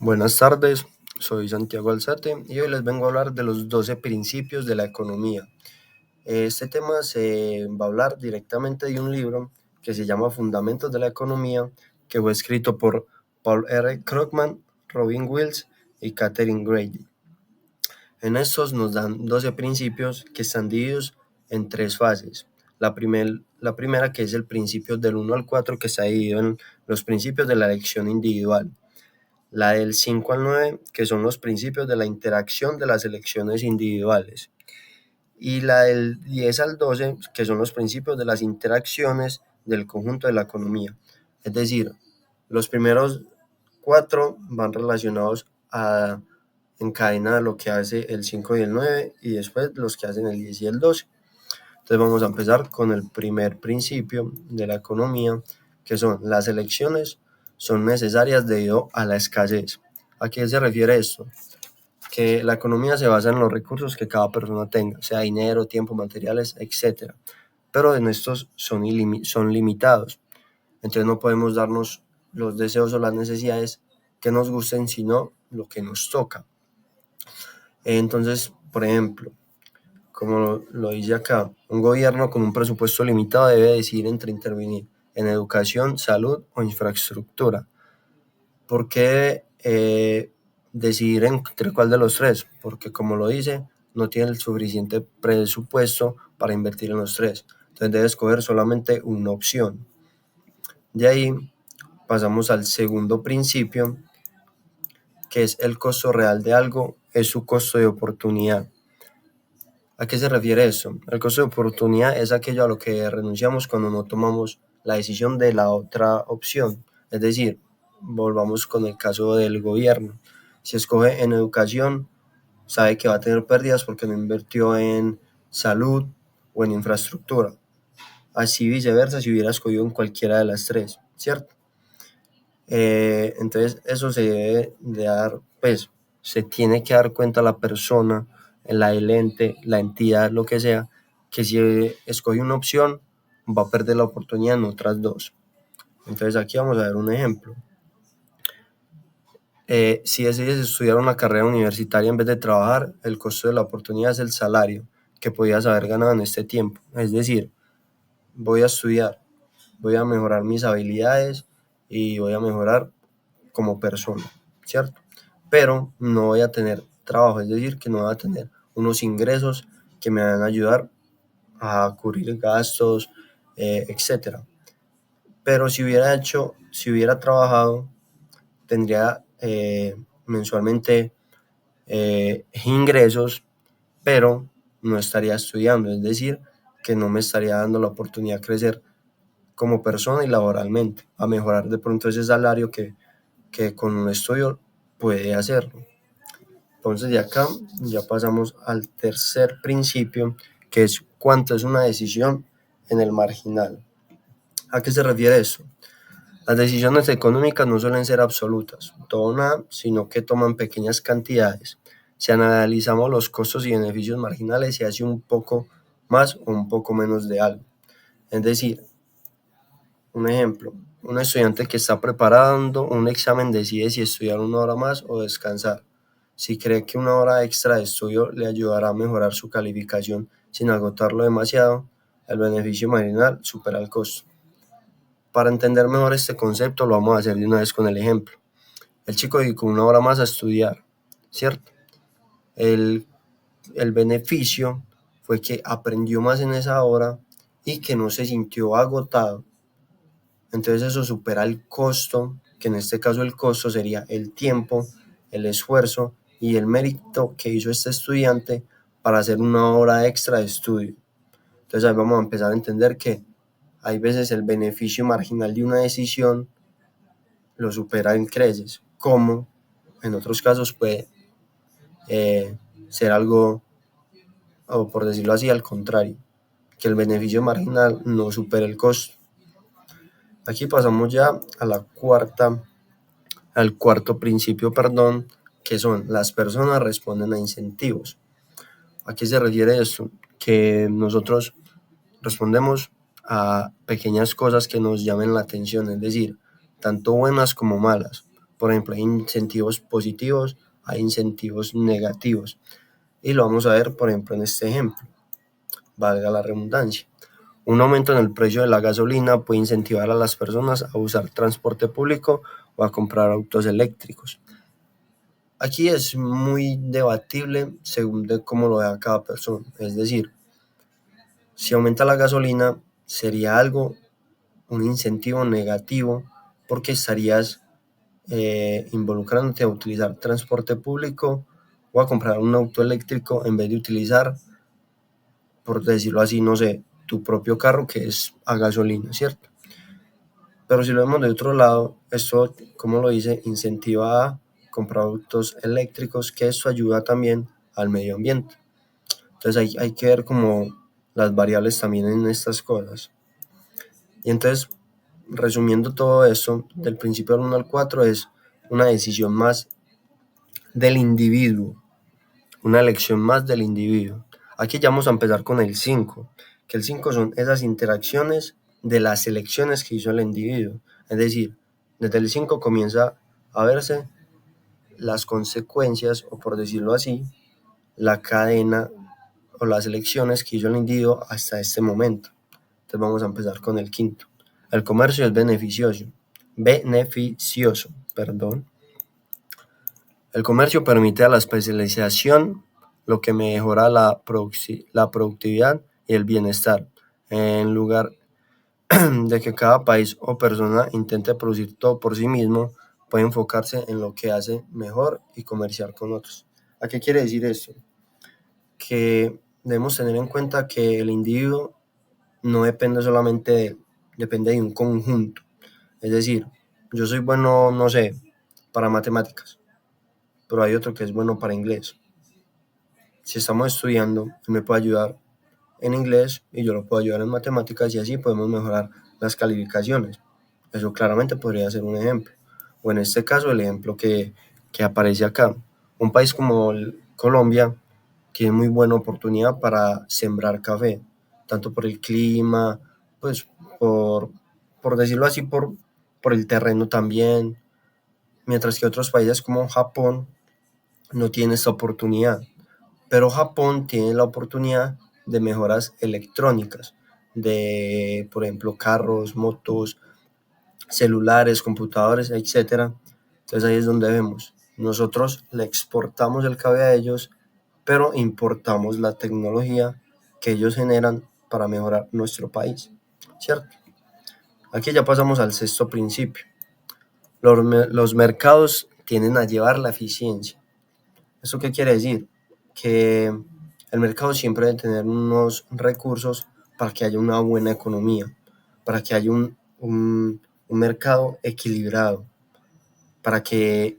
Buenas tardes, soy Santiago Alzate y hoy les vengo a hablar de los 12 principios de la economía. Este tema se va a hablar directamente de un libro que se llama Fundamentos de la Economía, que fue escrito por Paul R. Krugman, Robin Wills y Catherine Grady. En estos nos dan 12 principios que están divididos en tres fases. La primera que es el principio del 1 al 4, que está dividido en los principios de la elección individual. La del 5 al 9, que son los principios de la interacción de las elecciones individuales. Y la del 10 al 12, que son los principios de las interacciones del conjunto de la economía. Es decir, los primeros 4 van relacionados en cadena de lo que hace el 5 y el 9 y después los que hacen el 10 y el 12. Entonces vamos a empezar con el primer principio de la economía, que son las elecciones son necesarias debido a la escasez. ¿A qué se refiere esto? Que la economía se basa en los recursos que cada persona tenga, sea dinero, tiempo, materiales, etc. Pero en estos son limitados. Entonces no podemos darnos los deseos o las necesidades que nos gusten, sino lo que nos toca. Entonces, por ejemplo, como lo dice acá, un gobierno con un presupuesto limitado debe decidir entre intervenir en educación, salud o infraestructura. ¿Por qué decidir entre cuál de los tres? Porque como lo dice, no tiene el suficiente presupuesto para invertir en los tres. Entonces debe escoger solamente una opción. De ahí pasamos al segundo principio, que es el costo real de algo, es su costo de oportunidad. ¿A qué se refiere eso? El costo de oportunidad es aquello a lo que renunciamos cuando no tomamos la decisión de la otra opción. Es decir, volvamos con el caso del gobierno. Si escoge en educación, sabe que va a tener pérdidas porque no invirtió en salud o en infraestructura. Así viceversa si hubiera escogido en cualquiera de las tres, ¿cierto? Entonces eso se debe de dar, pues se tiene que dar cuenta la persona, el ente, la entidad, lo que sea, que si escoge una opción va a perder la oportunidad en otras dos. Entonces aquí vamos a ver un ejemplo. Si decides estudiar una carrera universitaria en vez de trabajar, el costo de la oportunidad es el salario que podías haber ganado en este tiempo. Es decir, voy a estudiar, voy a mejorar mis habilidades y voy a mejorar como persona, ¿cierto? Pero no voy a tener trabajo, es decir, que no voy a tener unos ingresos que me van a ayudar a cubrir gastos, etcétera. Pero si hubiera trabajado, tendría mensualmente ingresos, pero no estaría estudiando, es decir, que no me estaría dando la oportunidad de crecer como persona y laboralmente, a mejorar de pronto ese salario que con un estudio puede hacerlo. Entonces de acá ya pasamos al tercer principio, que es cuánto es una decisión en el marginal. ¿A qué se refiere eso? Las decisiones económicas no suelen ser absolutas, todo o nada, sino que toman pequeñas cantidades. Si analizamos los costos y beneficios marginales, se hace un poco más o un poco menos de algo. Es decir, un ejemplo, un estudiante que está preparando un examen decide si estudiar una hora más o descansar. Si cree que una hora extra de estudio le ayudará a mejorar su calificación sin agotarlo demasiado, el beneficio marginal supera el costo. Para entender mejor este concepto lo vamos a hacer de una vez con el ejemplo. El chico dedicó una hora más a estudiar, ¿cierto? El, el beneficio fue que aprendió más en esa hora y que no se sintió agotado. Entonces eso supera el costo, que en este caso el costo sería el tiempo, el esfuerzo y el mérito que hizo este estudiante para hacer una hora extra de estudio. Entonces ahí vamos a empezar a entender que hay veces el beneficio marginal de una decisión lo supera en creces, como en otros casos puede ser algo, o por decirlo así, al contrario, que el beneficio marginal no supera el costo. Aquí pasamos ya a al cuarto principio, que son las personas responden a incentivos. ¿A qué se refiere esto? Que nosotros respondemos a pequeñas cosas que nos llamen la atención, es decir, tanto buenas como malas. Por ejemplo, hay incentivos positivos, hay incentivos negativos. Y lo vamos a ver, por ejemplo, en este ejemplo, valga la redundancia. Un aumento en el precio de la gasolina puede incentivar a las personas a usar transporte público o a comprar autos eléctricos. Aquí es muy debatible según de cómo lo vea cada persona. Es decir, si aumenta la gasolina, sería un incentivo negativo, porque estarías involucrándote a utilizar transporte público o a comprar un auto eléctrico en vez de utilizar, por decirlo así, no sé, tu propio carro, que es a gasolina, ¿cierto? Pero si lo vemos de otro lado, esto, como lo dice, incentiva a comprar autos eléctricos, que esto ayuda también al medio ambiente. Entonces hay que ver como las variables también en estas cosas. Y entonces, resumiendo todo esto, del principio del 1 al 4 es una decisión más del individuo, una elección más del individuo. Aquí ya vamos a empezar con el 5, que el 5 son esas interacciones de las elecciones que hizo el individuo. Es decir, desde el 5 comienza a verse las consecuencias, o por decirlo así, la cadena o las elecciones que hizo el individuo hasta este momento. Entonces vamos a empezar con el quinto. El comercio es beneficioso. El comercio permite a la especialización, lo que mejora la productividad y el bienestar. En lugar de que cada país o persona intente producir todo por sí mismo, puede enfocarse en lo que hace mejor y comerciar con otros. ¿A qué quiere decir esto? Que debemos tener en cuenta que el individuo no depende solamente de él, depende de un conjunto. Es decir, yo soy bueno, no sé, para matemáticas, pero hay otro que es bueno para inglés. Si estamos estudiando, él me puede ayudar en inglés y yo lo puedo ayudar en matemáticas, y así podemos mejorar las calificaciones. Eso claramente podría ser un ejemplo. O en este caso, el ejemplo que aparece acá. Un país como Colombia tiene muy buena oportunidad para sembrar café, tanto por el clima, pues por decirlo así, por el terreno también, mientras que otros países como Japón no tienen esta oportunidad. Pero Japón tiene la oportunidad de mejoras electrónicas, de, por ejemplo, carros, motos, celulares, computadores, etcétera. Entonces ahí es donde vemos. Nosotros le exportamos el café a ellos, pero importamos la tecnología que ellos generan para mejorar nuestro país, ¿cierto? Aquí ya pasamos al sexto principio. Los mercados tienden a llevar la eficiencia. ¿Eso qué quiere decir? Que el mercado siempre debe tener unos recursos para que haya una buena economía, para que haya un mercado equilibrado, para que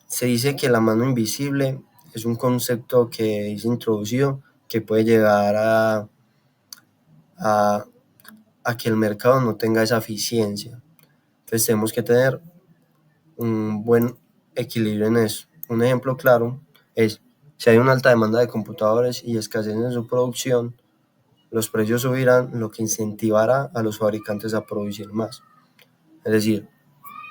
se dice que la mano invisible es un concepto que es introducido que puede llegar a, a que el mercado no tenga esa eficiencia. Entonces tenemos que tener un buen equilibrio en eso. Un ejemplo claro es, si hay una alta demanda de computadores y escasez en su producción, los precios subirán, lo que incentivará a los fabricantes a producir más. Es decir,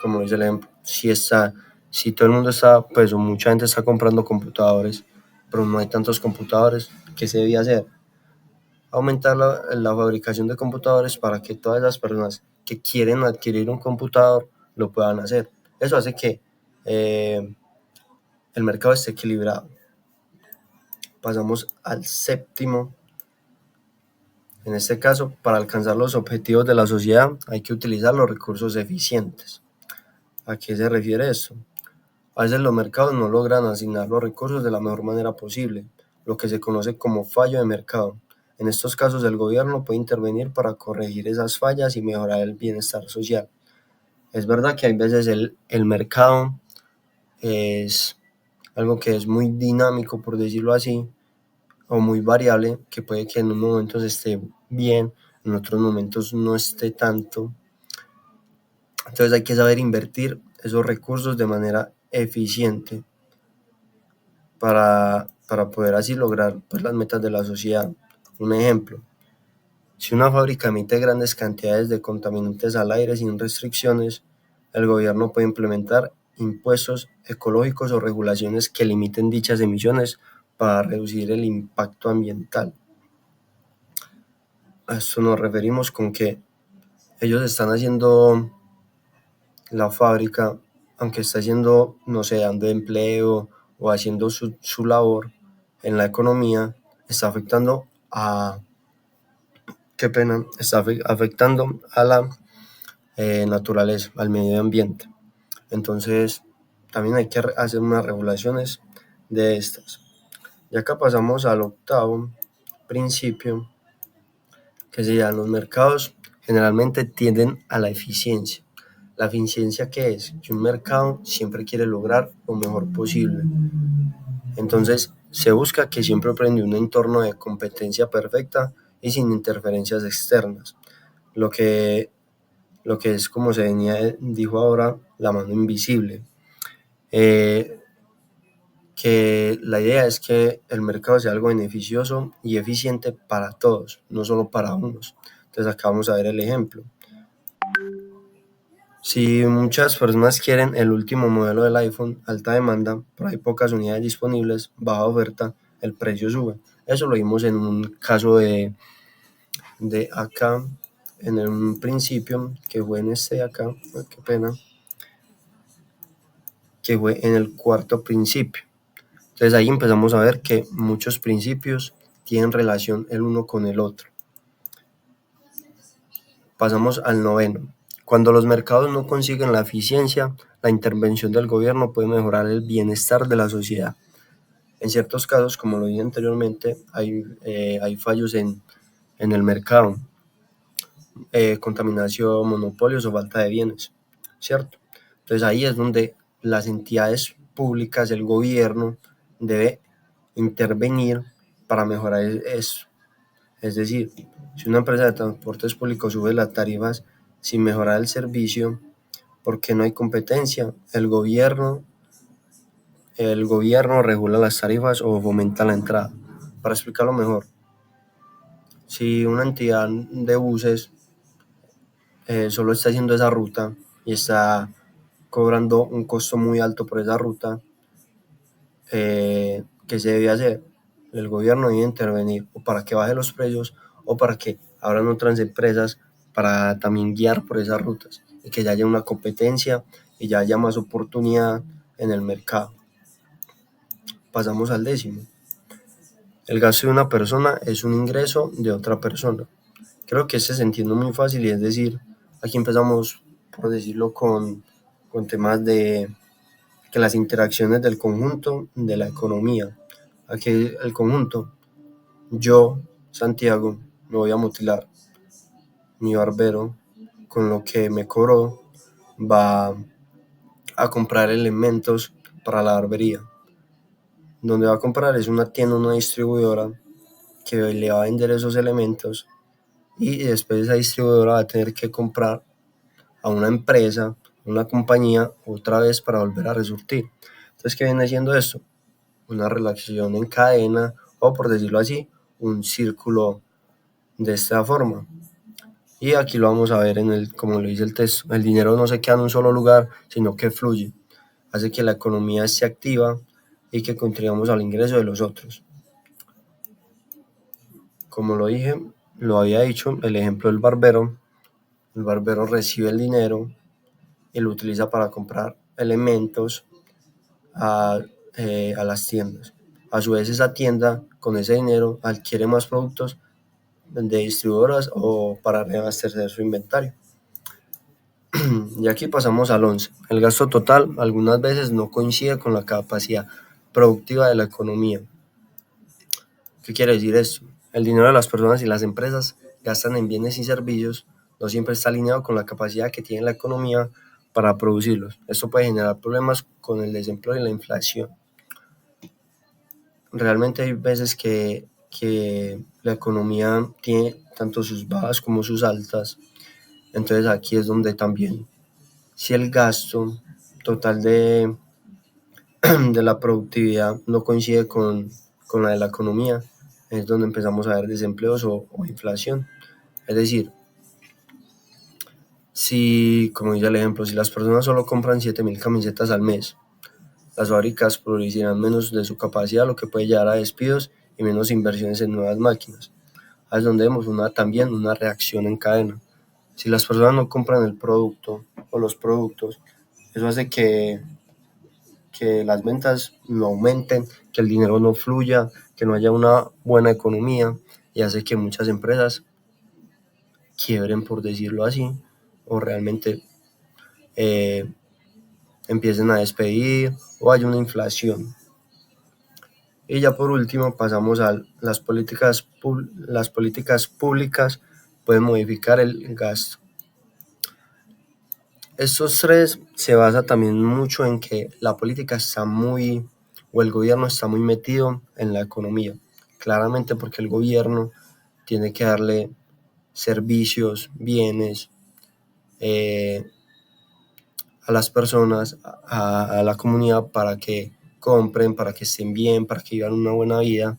como dice el ejemplo, si todo el mundo está, pues o mucha gente está comprando computadores, pero no hay tantos computadores, ¿qué se debía hacer? Aumentar la fabricación de computadores para que todas las personas que quieren adquirir un computador lo puedan hacer. Eso hace que el mercado esté equilibrado. Pasamos al séptimo. En este caso, para alcanzar los objetivos de la sociedad hay que utilizar los recursos eficientes. ¿A qué se refiere esto? A veces los mercados no logran asignar los recursos de la mejor manera posible, lo que se conoce como fallo de mercado. En estos casos, el gobierno puede intervenir para corregir esas fallas y mejorar el bienestar social. Es verdad que hay veces el mercado es algo que es muy dinámico, por decirlo así, o muy variable, que puede que en unos momentos esté bien, en otros momentos no esté tanto. Entonces hay que saber invertir esos recursos de manera eficiente para poder así lograr, pues, las metas de la sociedad. Un ejemplo, si una fábrica emite grandes cantidades de contaminantes al aire sin restricciones, el gobierno puede implementar impuestos ecológicos o regulaciones que limiten dichas emisiones para reducir el impacto ambiental. A esto nos referimos con que ellos están haciendo la fábrica, aunque está haciendo, no sé, dando empleo o haciendo su labor en la economía, está afectando a, qué pena, está afectando a la naturaleza, al medio ambiente. Entonces, también hay que hacer unas regulaciones de estas. Y acá pasamos al octavo principio, que serían los mercados generalmente tienden a la eficiencia. ¿La eficiencia qué es? Que un mercado siempre quiere lograr lo mejor posible. Entonces, se busca que siempre prende un entorno de competencia perfecta y sin interferencias externas. Lo que es, como se dijo ahora, la mano invisible. Que la idea es que el mercado sea algo beneficioso y eficiente para todos, no solo para unos. Entonces acá vamos a ver el ejemplo. Si muchas personas quieren el último modelo del iPhone, alta demanda, pero hay pocas unidades disponibles, baja oferta, el precio sube. Eso lo vimos en un caso de acá, en un principio, que fue en este de acá, qué pena, que fue en el cuarto principio. Entonces ahí empezamos a ver que muchos principios tienen relación el uno con el otro. Pasamos al noveno. Cuando los mercados no consiguen la eficiencia, la intervención del gobierno puede mejorar el bienestar de la sociedad. En ciertos casos, como lo dije anteriormente, hay fallos en el mercado, contaminación, monopolios o falta de bienes, ¿cierto? Entonces ahí es donde las entidades públicas, el gobierno, debe intervenir para mejorar eso. Es decir, si una empresa de transportes públicos sube las tarifas sin mejorar el servicio, porque no hay competencia, el gobierno regula las tarifas o fomenta la entrada. Para explicarlo mejor, si una entidad de buses solo está haciendo esa ruta y está cobrando un costo muy alto por esa ruta, ¿qué se debe hacer? El gobierno debe intervenir o para que baje los precios o para que abran otras empresas para también guiar por esas rutas y que ya haya una competencia y ya haya más oportunidad en el mercado. Pasamos al décimo. El gasto de una persona es un ingreso de otra persona. Creo que se entiende muy fácil y es decir, aquí empezamos, por decirlo, con temas de que las interacciones del conjunto de la economía. Aquí el conjunto, yo, Santiago, me voy a mutilar. Mi barbero, con lo que me cobró, va a comprar elementos para la barbería. Donde va a comprar es una tienda, una distribuidora que le va a vender esos elementos y después esa distribuidora va a tener que comprar a una empresa, una compañía, otra vez para volver a resurtir. Entonces, ¿qué viene siendo esto? Una relación en cadena o, por decirlo así, un círculo de esta forma. Y aquí lo vamos a ver como lo dice el texto. El dinero no se queda en un solo lugar, sino que fluye. Hace que la economía esté activa y que contribuyamos al ingreso de los otros. Como lo dije, lo había dicho, el ejemplo del barbero. El barbero recibe el dinero y lo utiliza para comprar elementos a las tiendas. A su vez, esa tienda con ese dinero adquiere más productos de distribuidoras o para reabastecer su inventario. Y aquí pasamos al 11. El gasto total algunas veces no coincide con la capacidad productiva de la economía. ¿Qué quiere decir esto? El dinero de las personas y las empresas gastan en bienes y servicios no siempre está alineado con la capacidad que tiene la economía para producirlos. Esto puede generar problemas con el desempleo y la inflación. Realmente hay veces que la economía tiene tanto sus bajas como sus altas. Entonces aquí es donde también, si el gasto total de la productividad no coincide con la de la economía, es donde empezamos a ver desempleos o inflación. Es decir, Si, como dice el ejemplo, si las personas solo compran 7.000 camisetas al mes, las fábricas producirán menos de su capacidad, lo que puede llevar a despidos y menos inversiones en nuevas máquinas. Ahí es donde vemos también una reacción en cadena. Si las personas no compran el producto o los productos, eso hace que las ventas no aumenten, que el dinero no fluya, que no haya una buena economía, y hace que muchas empresas quiebren, por decirlo así, o realmente eh, empiecen a despedir o haya una inflación. Y ya por último pasamos a las políticas públicas pueden modificar el gasto. Estos tres se basa también mucho en que la política está muy, o el gobierno está muy metido en la economía. Claramente porque el gobierno tiene que darle servicios, bienes a las personas, a la comunidad para que compren, para que estén bien, para que vivan una buena vida.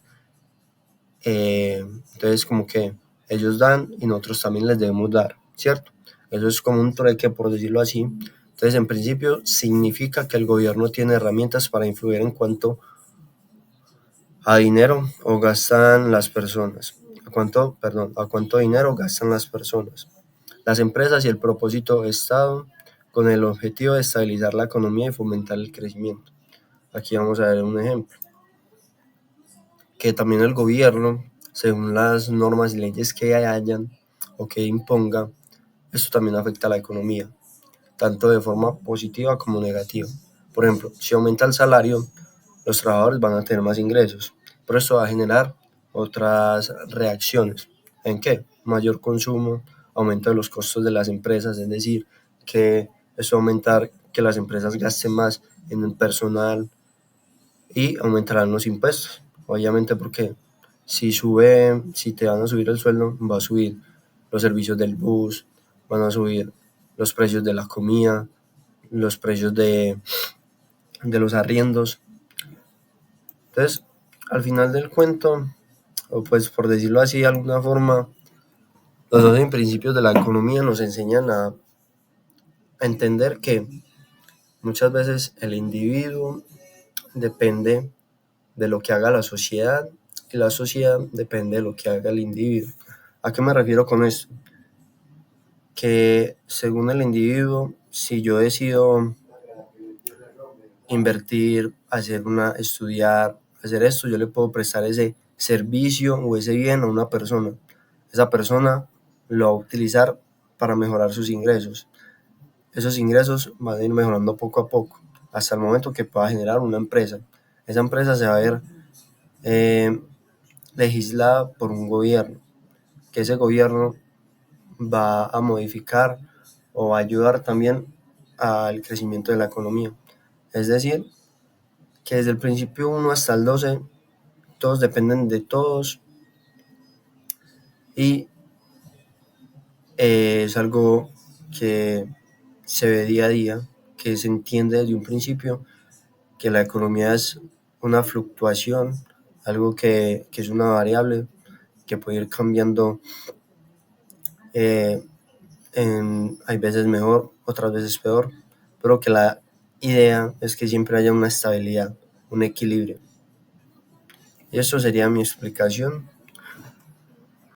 Entonces como que ellos dan y nosotros también les debemos dar, ¿cierto? Eso es como un trueque, por decirlo así. Entonces, en principio, significa que el gobierno tiene herramientas para influir en cuanto a dinero o gastan las personas. A cuánto dinero gastan las personas. Las empresas y el propósito de Estado con el objetivo de estabilizar la economía y fomentar el crecimiento. Aquí vamos a ver un ejemplo. Que también el gobierno, según las normas y leyes que hayan o que imponga, esto también afecta a la economía, tanto de forma positiva como negativa. Por ejemplo, si aumenta el salario, los trabajadores van a tener más ingresos, pero esto va a generar otras reacciones. ¿En qué? Mayor consumo, aumento de los costos de las empresas, es decir, que eso va a aumentar que las empresas gasten más en el personal y aumentarán los impuestos. Obviamente porque si te van a subir el sueldo, va a subir los servicios del bus, van a subir los precios de la comida, los precios de los arriendos. Entonces, al final del cuento, o pues por decirlo así de alguna forma, los 12 principios de la economía nos enseñan a entender que muchas veces el individuo depende de lo que haga la sociedad y la sociedad depende de lo que haga el individuo. ¿A qué me refiero con esto? Que según el individuo, si yo decido invertir, estudiar, hacer esto, yo le puedo prestar ese servicio o ese bien a una persona. Esa persona lo va a utilizar para mejorar sus ingresos. Esos ingresos van a ir mejorando poco a poco, hasta el momento que pueda generar una empresa. Esa empresa se va a ver legislada por un gobierno, que ese gobierno va a modificar o va a ayudar también al crecimiento de la economía. Es decir, que desde el principio 1 hasta el 12, todos dependen de todos y es algo que se ve día a día, que se entiende desde un principio, que la economía es una fluctuación, algo que es una variable que puede ir cambiando, hay veces mejor, otras veces peor, pero que la idea es que siempre haya una estabilidad, un equilibrio. Y eso sería mi explicación